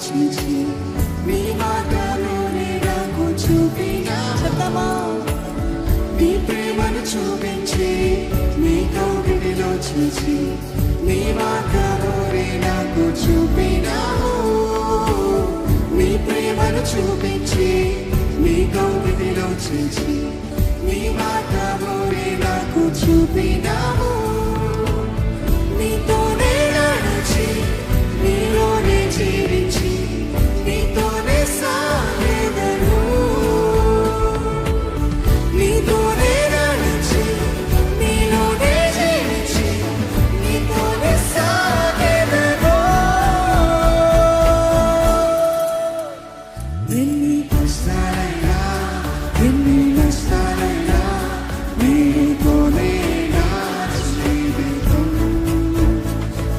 చేసి నీ మార్గమునే నాకు చూపినావు. నీ ప్రేమను చూపించి నీ కౌగిలిలో చేసి నీ మార్గమునే నాకు చూపినావు. నీ ప్రేమను చూపించి నీ కౌగిలిలో చేసి నీ మార్గమునే నాకు చూపినావు. నీతోనే నడిచి నీలోనే జీవించి నీతోనే సాగెదను. నీతోనే నడిచి నీలోనే జీవించి నీతోనే సాగెదను. ఎన్ని కష్టాలైనా ఎన్ని నష్టాలైనా నీతోనే నా జీవితం.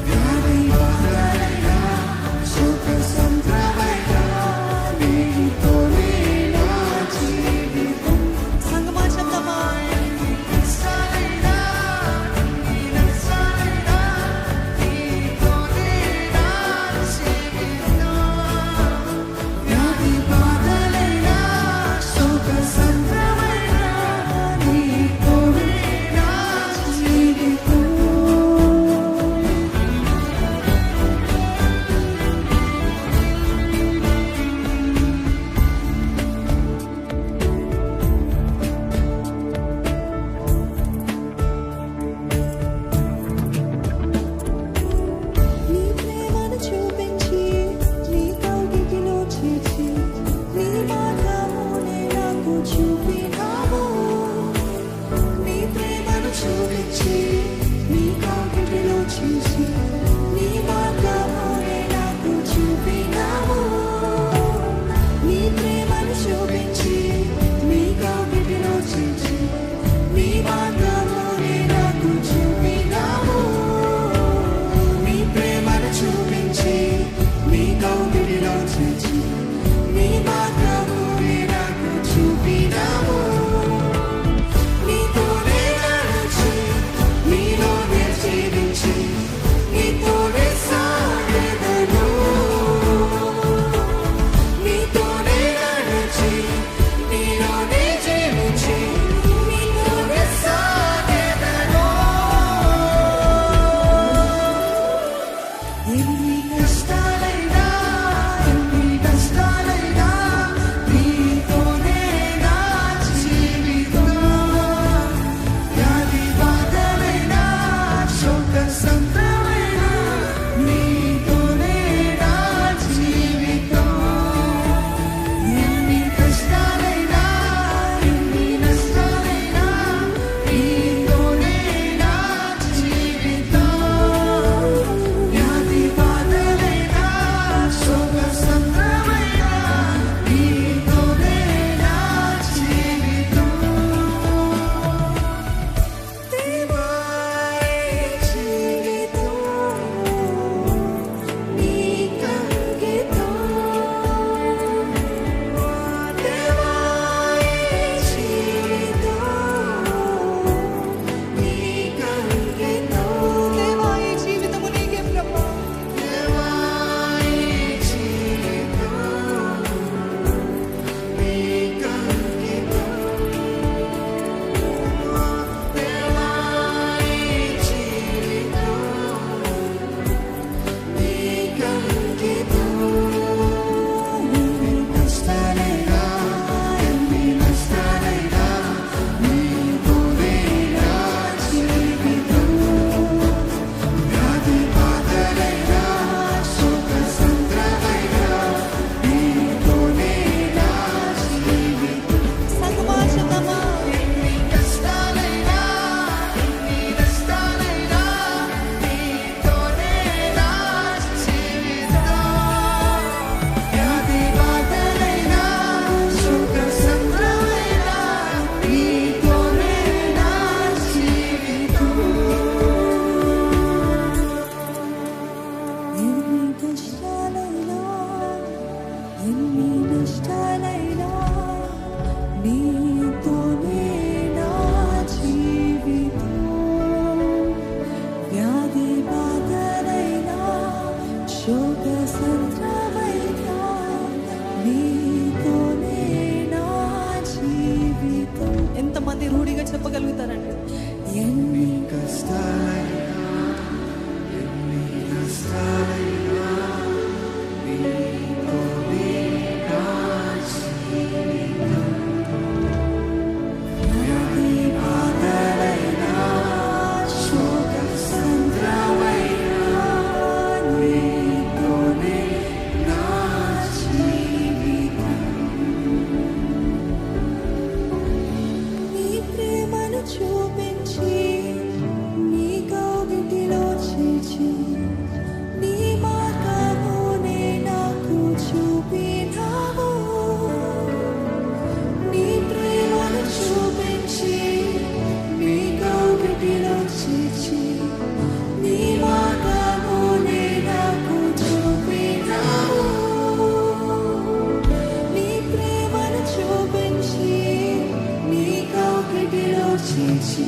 వ్యాధి బాధలైనా సుఖ సంద్రమైనా నీతోనే నా జీవితం. సంగమా చెప్తామా? ఎన్ని కష్టాలైనా ఎన్ని నష్టాలైనా నీతోనే నా జీవితం. వ్యాధి బాధలైనా సుఖ సంద్రమైనా నీతోనే నా జీవితం. నీ ప్రేమను చూపించి నీ కౌగిలిలో చేర్చి నీ మార్గమునే నాకు చూపినావు. నీ ప్రేమను చూపించి నీ కౌగిలిలో చేసి నీ మార్గమునే నాకు చూపినావు. నీ ప్రేమను చూపించి నీ కౌగిలిలో చేసి నీ మార్గమునే నాకు చూపినావు. నీ ప్రేమను చూపించి నీ కౌగిలిలో చేసి నీ మార్గమునే నాకు చూపినావు. నీతోనే నడిచి నీలోనే జీవించి ప్రేమను చూపించి నీ కౌగిటిలో చేర్చి నీ మార్గమునే నాకు చూపినావు నీ ప్రేమను చూపించి నీ కౌగిటిలో చేర్చి నీ మార్గమునే నాకు చూపినావు నీ ప్రేమను చూపించి నీ కౌగిటిలో చేర్చి